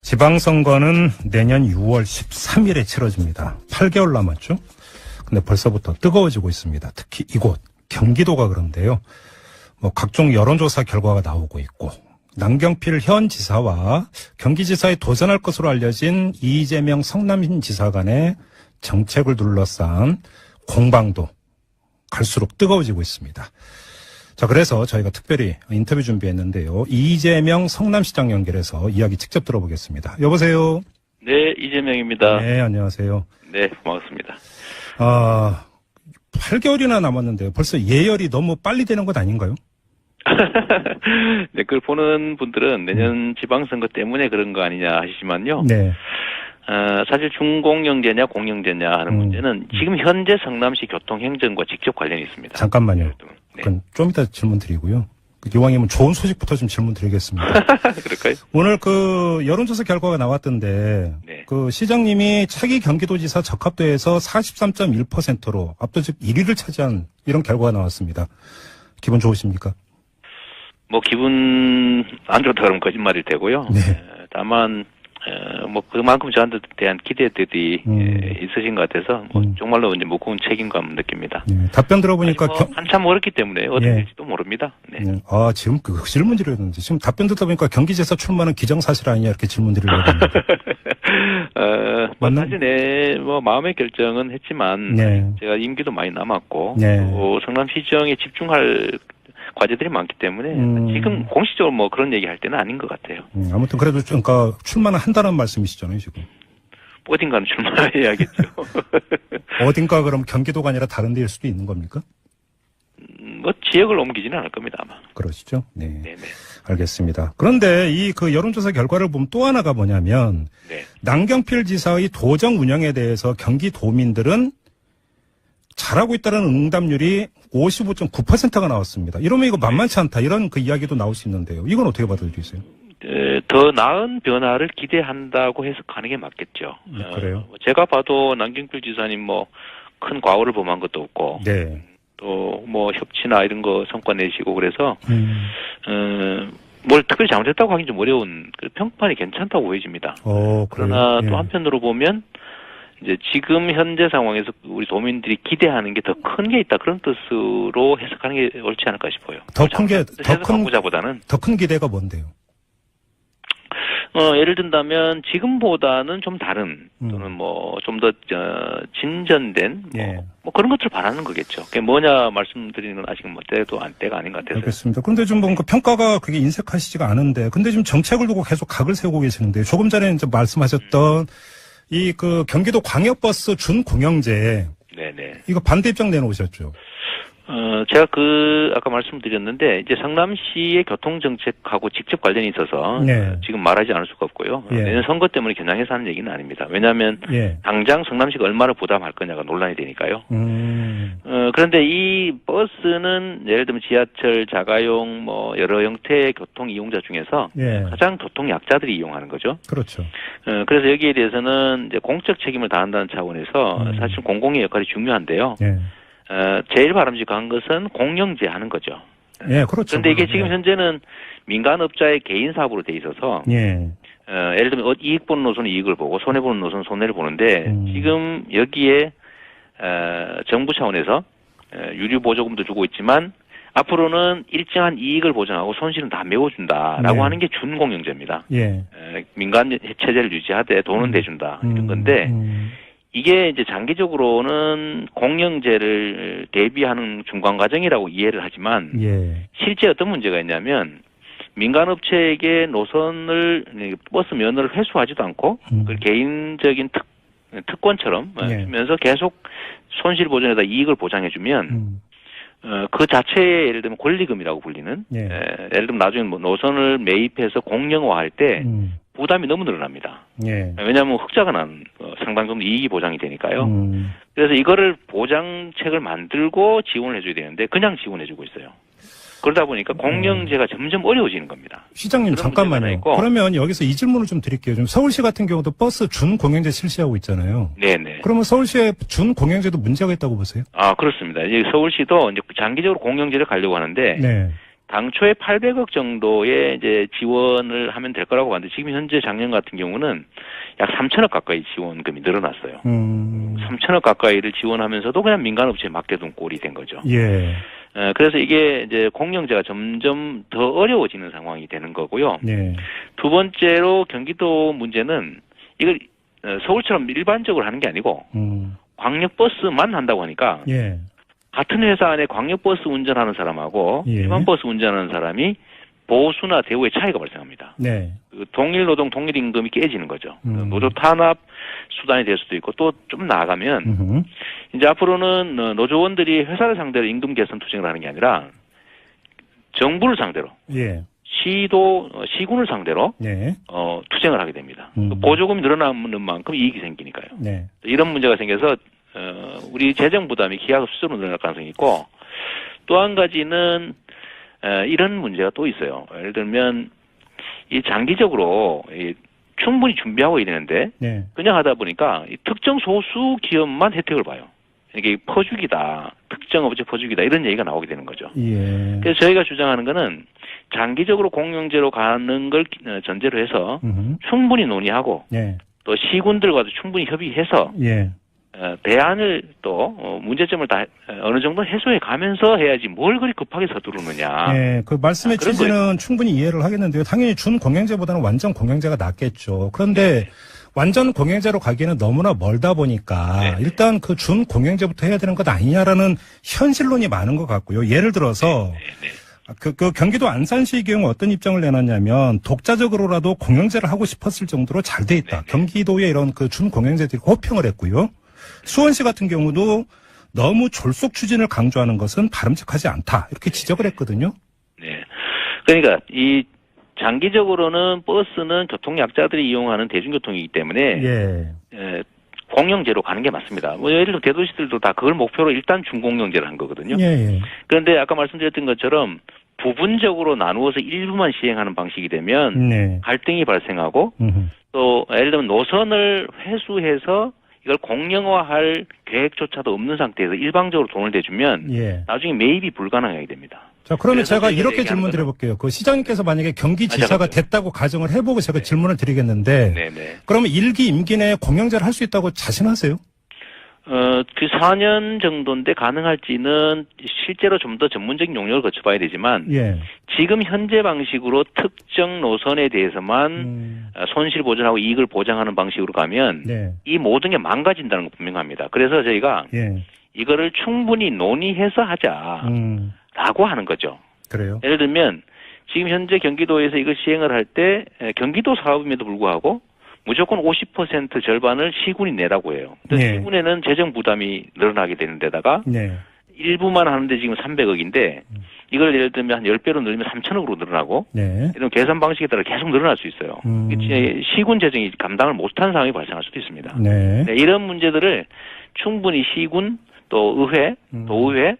지방선거는 내년 6월 13일에 치러집니다. 8개월 남았죠? 근데 벌써부터 뜨거워지고 있습니다. 특히 이곳, 경기도가 그런데요. 각종 여론조사 결과가 나오고 있고, 남경필 현 지사와 경기지사에 도전할 것으로 알려진 이재명 성남시지사 간의 정책을 둘러싼 공방도 갈수록 뜨거워지고 있습니다. 자, 그래서 저희가 특별히 인터뷰 준비했는데요. 이재명 성남시장 연결해서 이야기 직접 들어보겠습니다. 여보세요? 네, 이재명입니다. 네, 안녕하세요. 네, 고맙습니다. 8개월이나 남았는데요. 벌써 예열이 너무 빨리 되는 것 아닌가요? 네, 그걸 보는 분들은 내년 지방선거 때문에 그런 거 아니냐 하시지만요. 네. 사실 준공영제냐 공영제냐 하는 문제는 지금 현재 성남시 교통행정과 직접 관련이 있습니다. 잠깐만요. 네. 그럼 좀 이따 질문 드리고요. 이왕이면 좋은 소식부터 좀 질문 드리겠습니다. 그럴까요? 오늘 여론조사 결과가 나왔던데, 네. 시장님이 차기 경기도지사 적합도에서 43.1%로 압도적 1위를 차지한 이런 결과가 나왔습니다. 기분 좋으십니까? 기분 안 좋다 그러면 거짓말일 테고요. 네. 다만, 그만큼 저한테 대한 기대들이 있으신 것 같아서, 정말로 이제 무거운 책임감 느낍니다. 네. 답변 들어보니까 한참 어렵기 때문에 어떻게 될지도 모릅니다. 네. 네. 지금 그 질문 드렸는데, 지금 답변 듣다 보니까 경기지사 출마는 기정사실 아니냐 이렇게 질문 드리려고 했는데. 사실 마음의 결정은 했지만, 네. 제가 임기도 많이 남았고, 네. 또 성남시정에 집중할 과제들이 많기 때문에 지금 공식적으로 그런 얘기 할 때는 아닌 것 같아요. 아무튼 그래도 그러니까 출마는 한다는 말씀이시잖아요, 지금. 어딘가는 출마해야겠죠. 어딘가 그럼 경기도가 아니라 다른 데일 수도 있는 겁니까? 지역을 옮기지는 않을 겁니다, 아마. 그러시죠? 네. 네네. 알겠습니다. 그런데 여론조사 결과를 보면 또 하나가 뭐냐면, 네. 남경필 지사의 도정 운영에 대해서 경기도민들은 잘하고 있다는 응답률이 55.9%가 나왔습니다. 이러면 이거 만만치 않다. 이런 이야기도 나올 수 있는데요. 이건 어떻게 받아들이세요? 더 나은 변화를 기대한다고 해석하는 게 맞겠죠. 그래요? 제가 봐도 남경필 지사님 큰 과오를 범한 것도 없고, 네. 또 협치나 이런 거 성과 내시고 그래서 뭘 특별히 잘못했다고 하긴 좀 어려운 평판이 괜찮다고 보여집니다. 그러나 예. 또 한편으로 보면 이제 지금 현재 상황에서 우리 도민들이 기대하는 게 더 큰 게 있다 그런 뜻으로 해석하는 게 옳지 않을까 싶어요. 더 큰 기대가 뭔데요? 예를 든다면 지금보다는 좀 다른 또는 좀 더 진전된 그런 것들을 바라는 거겠죠. 그게 뭐냐 말씀드리는 건 아직 때가 아닌 것 같아서. 알겠습니다. 그런데 좀 평가가 그게 인색하시지가 않은데, 근데 지금 정책을 두고 계속 각을 세우고 계시는데, 조금 전에 이제 말씀하셨던 경기도 광역버스 준공영제. 네네. 이거 반대 입장 내놓으셨죠? 제가 아까 말씀드렸는데, 이제 성남시의 교통정책하고 직접 관련이 있어서, 지금 말하지 않을 수가 없고요. 내년 선거 때문에 겨냥해서 하는 얘기는 아닙니다. 왜냐하면, 당장 성남시가 얼마나 부담할 거냐가 논란이 되니까요. 그런데 이 버스는 예를 들면 지하철, 자가용, 여러 형태의 교통 이용자 중에서 가장 교통 약자들이 이용하는 거죠. 그렇죠. 그래서 여기에 대해서는 이제 공적 책임을 다한다는 차원에서 사실 공공의 역할이 중요한데요. 제일 바람직한 것은 공영제 하는 거죠. 예, 그렇죠. 그런데 이게 지금 현재는 민간업자의 개인 사업으로 돼 있어서, 예를 들면 이익 보는 노선은 이익을 보고 손해 보는 노선은 손해를 보는데, 지금 여기에 정부 차원에서 유류 보조금도 주고 있지만 앞으로는 일정한 이익을 보장하고 손실은 다 메워준다라고 하는 게 준공영제입니다. 민간 체제를 유지하되 돈은 대준다 이런 건데. 이게 이제 장기적으로는 공영제를 대비하는 중간 과정이라고 이해를 하지만 실제 어떤 문제가 있냐면 민간업체에게 노선을 버스 면허를 회수하지도 않고 그걸 개인적인 특권처럼 주면서 계속 손실 보전에다 이익을 보장해주면 그 자체의 예를 들면 권리금이라고 불리는 예를 들면 나중에 노선을 매입해서 공영화할 때 부담이 너무 늘어납니다. 왜냐하면 흑자가 난 상당 정도 이익이 보장이 되니까요. 그래서 이거를 보장책을 만들고 지원을 해줘야 되는데 그냥 지원해주고 있어요. 그러다 보니까 공영제가 점점 어려워지는 겁니다. 시장님 잠깐만요. 그러면 여기서 이 질문을 좀 드릴게요. 지금 서울시 같은 경우도 버스 준공영제 실시하고 있잖아요. 네네. 그러면 서울시의 준공영제도 문제가 있다고 보세요? 그렇습니다. 이제 서울시도 이제 장기적으로 공영제를 가려고 하는데 당초에 800억 정도의 이제 지원을 하면 될 거라고 봤는데 지금 현재 작년 같은 경우는 약 3천억 가까이 지원금이 늘어났어요. 3천억 가까이를 지원하면서도 그냥 민간업체에 맡겨둔 꼴이 된 거죠. 예. 그래서 이게 이제 공영제가 점점 더 어려워지는 상황이 되는 거고요. 예. 두 번째로 경기도 문제는 이걸 서울처럼 일반적으로 하는 게 아니고 광역버스만 한다고 하니까 예. 같은 회사 안에 광역버스 운전하는 사람하고 예. 일반버스 운전하는 사람이 보수나 대우의 차이가 발생합니다. 네. 그 동일 노동 동일 임금이 깨지는 거죠. 노조 탄압 수단이 될 수도 있고 또 좀 나아가면 이제 앞으로는 노조원들이 회사를 상대로 임금 개선 투쟁을 하는 게 아니라 정부를 상대로 예. 시군을 상대로 예. 투쟁을 하게 됩니다. 보조금이 늘어나는 만큼 이익이 생기니까요. 네. 이런 문제가 생겨서 우리 재정 부담이 기하급수로 늘어날 가능성이 있고 또 한 가지는 이런 문제가 또 있어요. 예를 들면 이 장기적으로 충분히 준비하고 이러는데 네. 그냥 하다 보니까 이 특정 소수 기업만 혜택을 봐요. 이게 퍼주기다, 특정 업체 퍼주기다 이런 얘기가 나오게 되는 거죠. 예. 그래서 저희가 주장하는 거는 장기적으로 공영제로 가는 걸 전제로 해서 충분히 논의하고 예. 또 시군들과도 충분히 협의해서 예. 대안을 또 문제점을 다 어느 정도 해소해 가면서 해야지 뭘 그리 급하게 서두르느냐. 예, 그 말씀의 그런 취지는 충분히 이해를 하겠는데요. 당연히 준공영제보다는 완전 공영제가 낫겠죠. 그런데 완전 공영제로 가기에는 너무나 멀다 보니까 네. 일단 그 준공영제부터 해야 되는 것 아니냐라는 현실론이 많은 것 같고요. 예를 들어서 그 경기도 안산시의 경우 어떤 입장을 내놨냐면 독자적으로라도 공영제를 하고 싶었을 정도로 잘 돼 있다. 경기도의 이런 그 준공영제들이 호평을 했고요. 수원시 같은 경우도 너무 졸속 추진을 강조하는 것은 바람직하지 않다. 이렇게 지적을 했거든요. 네. 그러니까 이 장기적으로는 버스는 교통약자들이 이용하는 대중교통이기 때문에 예. 공영제로 가는 게 맞습니다. 뭐 예를 들어 대도시들도 다 그걸 목표로 일단 준공영제를 한 거거든요. 예, 예. 그런데 아까 말씀드렸던 것처럼 부분적으로 나누어서 일부만 시행하는 방식이 되면 네. 갈등이 발생하고 또 예를 들면 노선을 회수해서 이걸 공영화할 계획조차도 없는 상태에서 일방적으로 돈을 대주면 예. 나중에 매입이 불가능하게 됩니다. 자, 그러면 그래서 제가 저희가 이렇게 얘기하는 질문 거는 드려볼게요. 그 시장님께서 만약에 경기지사가 됐다고 가정을 해보고 제가 질문을 드리겠는데, 네네. 그러면 1기 임기 내에 공영제를 할 수 있다고 자신하세요? 그 4년 정도인데 가능할지는 실제로 좀 더 전문적인 용역을 거쳐봐야 되지만, 예. 지금 현재 방식으로 특정 노선에 대해서만 손실 보전하고 이익을 보장하는 방식으로 가면, 네. 이 모든 게 망가진다는 거 분명합니다. 그래서 저희가 예. 이거를 충분히 논의해서 하자라고 하는 거죠. 그래요? 예를 들면 지금 현재 경기도에서 이걸 시행을 할 때 경기도 사업임에도 불구하고 무조건 50% 절반을 시군이 내라고 해요. 근데 네. 시군에는 재정 부담이 늘어나게 되는 데다가 네. 일부만 하는데 지금 300억인데 이걸 예를 들면 한 10배로 늘리면 3천억으로 늘어나고 네. 이런 계산 방식에 따라 계속 늘어날 수 있어요. 시군 재정이 감당을 못한 상황이 발생할 수도 있습니다. 네. 네, 이런 문제들을 충분히 시군 또 의회, 도의회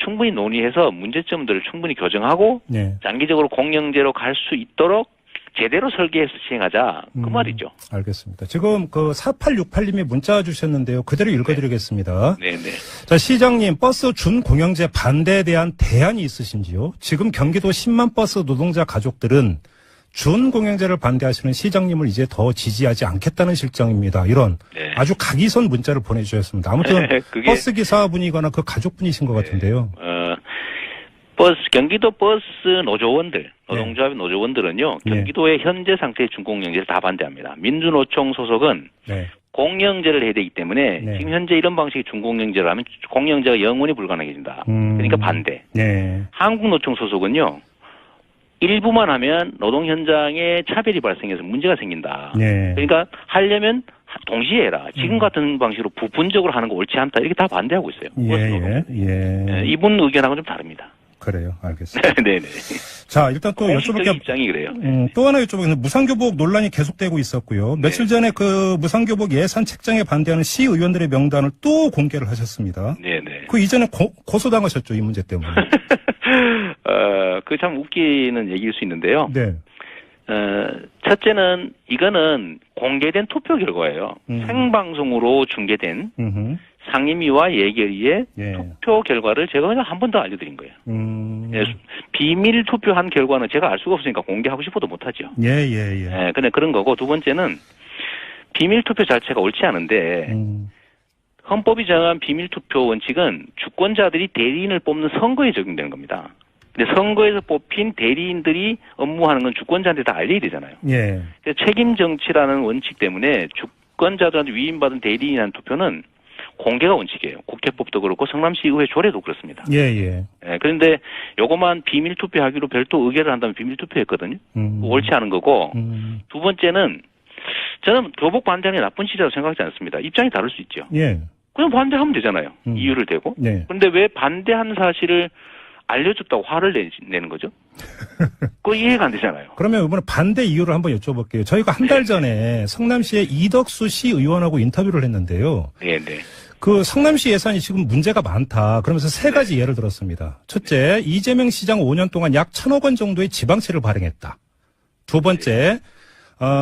충분히 논의해서 문제점들을 충분히 교정하고 네. 장기적으로 공영제로 갈 수 있도록 제대로 설계해서 시행하자 그 말이죠. 알겠습니다. 지금 그 4868님이 문자 주셨는데요. 그대로 읽어드리겠습니다. 네네. 자, 시장님, 버스 준공영제 반대에 대한 대안이 있으신지요? 지금 경기도 10만 버스 노동자 가족들은 준공영제를 반대하시는 시장님을 이제 더 지지하지 않겠다는 실정입니다. 이런 네. 아주 각이선 문자를 보내주셨습니다. 아무튼 그게- 버스 기사분이거나 그 가족분이신 것 같은데요. 경기도 버스 노조원들, 노동조합 노조원들은요, 네. 경기도의 현재 상태의 준공영제를 다 반대합니다. 민주노총 소속은 네. 공영제를 해야 되기 때문에 네. 지금 현재 이런 방식의 준공영제를 하면 공영제가 영원히 불가능해진다. 그러니까 반대. 네. 한국노총 소속은요, 일부만 하면 노동 현장에 차별이 발생해서 문제가 생긴다. 네. 그러니까 하려면 동시에 해라. 지금 같은 방식으로 부분적으로 하는 거 옳지 않다. 이렇게 다 반대하고 있어요. 예. 이분 의견하고는 좀 다릅니다. 그래요. 알겠습니다. 네네. 자, 일단 또 여쭤볼 공식적인 게 입장이 그래요. 또 하나 여쭤보겠습니다. 무상교복 논란이 계속되고 있었고요. 며칠 전에 그 무상교복 예산 책정에 반대하는 시의원들의 명단을 또 공개를 하셨습니다. 네네. 그 이전에 고소당하셨죠, 이 문제 때문에. 그 참 웃기는 얘기일 수 있는데요. 네. 첫째는 이거는 공개된 투표 결과예요. 생방송으로 중계된 상임위와 예결위의 예. 투표 결과를 제가 그냥 한 번 더 알려드린 거예요. 예, 비밀 투표한 결과는 제가 알 수가 없으니까 공개하고 싶어도 못하죠. 예, 근데 그런 거고, 두 번째는 비밀 투표 자체가 옳지 않은데 헌법이 정한 비밀 투표 원칙은 주권자들이 대리인을 뽑는 선거에 적용되는 겁니다. 근데 선거에서 뽑힌 대리인들이 업무하는 건 주권자한테 다 알려야 되잖아요. 예. 책임 정치라는 원칙 때문에 주권자들한테 위임받은 대리인한 투표는 공개가 원칙이에요. 국회법도 그렇고 성남시 의회 조례도 그렇습니다. 예. 그런데 요것만 비밀 투표하기로 별도 의결을 한다면 비밀 투표했거든요. 옳지 않은 거고. 두 번째는 저는 교복 반대하는 게 나쁜 시대라고 생각하지 않습니다. 입장이 다를 수 있죠. 예. 그냥 반대하면 되잖아요. 이유를 대고. 네. 그런데 왜 반대하는 사실을 알려줬다고 화를 내는 거죠? 그거 이해가 안 되잖아요. 그러면 이번에 반대 이유를 한번 여쭤볼게요. 저희가 한 달 전에 성남시의 이덕수 시 의원하고 인터뷰를 했는데요. 네. 그 성남시 예산이 지금 문제가 많다. 그러면서 세 가지 예를 들었습니다. 첫째, 이재명 시장 5년 동안 약 1,000억 원 정도의 지방세를 발행했다. 두 번째,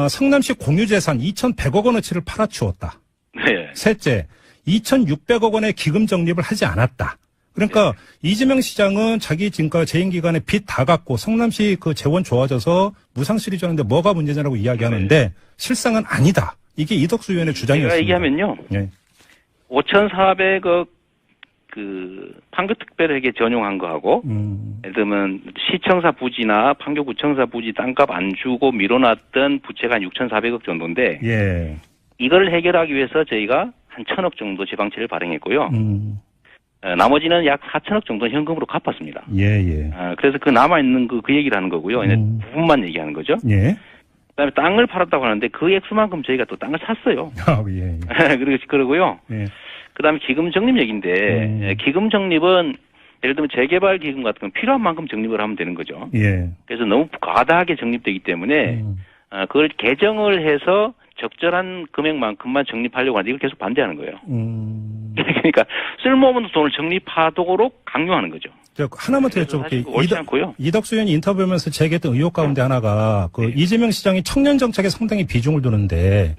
성남시 공유재산 2,100억 원어치를 팔아치웠다. 네. 셋째, 2,600억 원의 기금 적립을 하지 않았다. 그러니까 이재명 시장은 자기 지금까지 재임 기간에 빚 다 갚고 성남시 그 재원 좋아져서 무상실이 줬는데 뭐가 문제냐라고 이야기하는데 실상은 아니다. 이게 이덕수 의원의 주장이었습니다. 제가 얘기하면요. 네. 5,400억 그 판교특별회계 전용한 거하고 예를 들면 시청사 부지나 판교구청사 부지 땅값 안 주고 밀어놨던 부채가 한 6,400억 정도인데 예. 이걸 해결하기 위해서 저희가 한 1,000억 정도 지방채를 발행했고요. 나머지는 약 4,000억 정도 현금으로 갚았습니다. 예. 그래서 그 남아있는 그 얘기를 하는 거고요. 부분만 얘기하는 거죠. 예. 그다음에 땅을 팔았다고 하는데 그 액수만큼 저희가 또 땅을 샀어요. 예. 그러고요. 예. 그다음에 기금 적립 얘기인데 기금 적립은 예를 들면 재개발 기금 같은 건 필요한 만큼 적립을 하면 되는 거죠. 예. 그래서 너무 과다하게 적립되기 때문에 그걸 개정을 해서 적절한 금액만큼만 적립하려고 하는데 이걸 계속 반대하는 거예요. 그러니까 쓸모없는 돈을 적립하도록 강요하는 거죠. 하나만 더 여쭤볼게요. 옳지 않고요. 이덕수 의원이 인터뷰하면서 제기했던 의혹 가운데 하나가 그 이재명 시장이 청년 정책에 상당히 비중을 두는데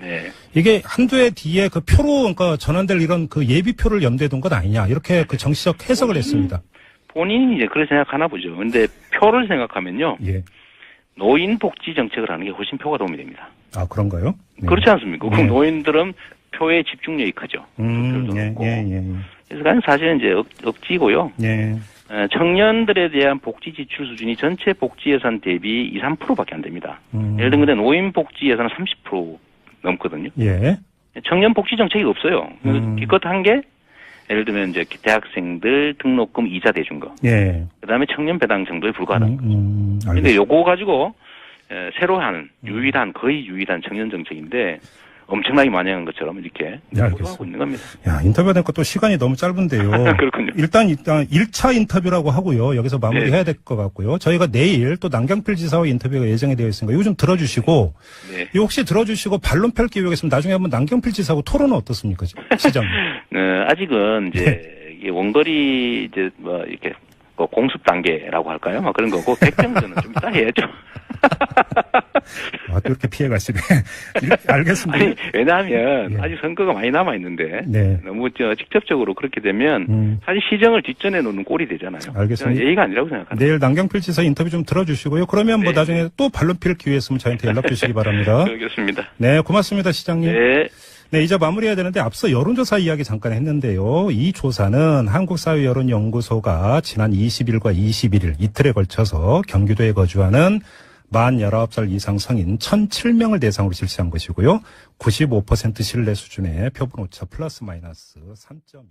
이게 한두 해 뒤에 그 표로 그러니까 전환될 이런 그 예비표를 염두에 둔 것 아니냐 이렇게 그 정치적 해석을 했습니다. 본인이 이제 그렇게 생각하나 보죠. 근데 표를 생각하면요. 예. 노인 복지 정책을 하는 게 훨씬 표가 도움이 됩니다. 아, 그런가요? 네. 그렇지 않습니까? 네. 노인들은 표에 집중력이 크죠. 그래서 사실은 이제 억지고요. 예. 청년들에 대한 복지 지출 수준이 전체 복지 예산 대비 2~3%밖에 안 됩니다. 예를 들면 노인 복지 예산은 30% 넘거든요. 예. 청년 복지 정책이 없어요. 기껏 한 게 예를 들면 이제 대학생들 등록금 이자 대준 거. 예. 그다음에 청년 배당 정도에 불과하다는 거죠. 그런데 요거 가지고 새로 하는 거의 유일한 청년 정책인데 엄청나게 많이 한 것처럼 이렇게 보도하고 있는 겁니다. 야, 인터뷰하니까 또 시간이 너무 짧은데요. 그렇군요. 일단 1차 인터뷰라고 하고요. 여기서 마무리해야 될 것 같고요. 저희가 내일 또 남경필 지사와 인터뷰가 예정이 되어 있으니까 이거 좀 들어주시고 이거 혹시 들어주시고 반론 펼 기회가 있으면 나중에 한번 남경필 지사하고 토론은 어떻습니까? 시장님. 아직은 이제 이게 원거리 이제 뭐 이렇게 공습 단계라고 할까요? 뭐 그런 거고 백정전은 좀 이따 해야죠. 또 이렇게 피해가시네. 알겠습니다. 아니, 왜냐하면 아직 선거가 많이 남아 있는데 너무 직접적으로 그렇게 되면 사실 시정을 뒷전에 놓는 꼴이 되잖아요. 알겠습니다. 예의가 아니라고 생각합니다. 내일 남경필 지사 인터뷰 좀 들어주시고요. 그러면 뭐 나중에 또 반론 필 기회 있으면 저희한테 연락 주시기 바랍니다. 알겠습니다. 네, 고맙습니다, 시장님. 네, 이제 마무리해야 되는데 앞서 여론조사 이야기 잠깐 했는데요. 이 조사는 한국사회여론연구소가 지난 20일과 21일 이틀에 걸쳐서 경기도에 거주하는 만 19살 이상 성인 1,007명을 대상으로 실시한 것이고요. 95% 신뢰 수준의 표본 오차 플러스 마이너스 3.1%.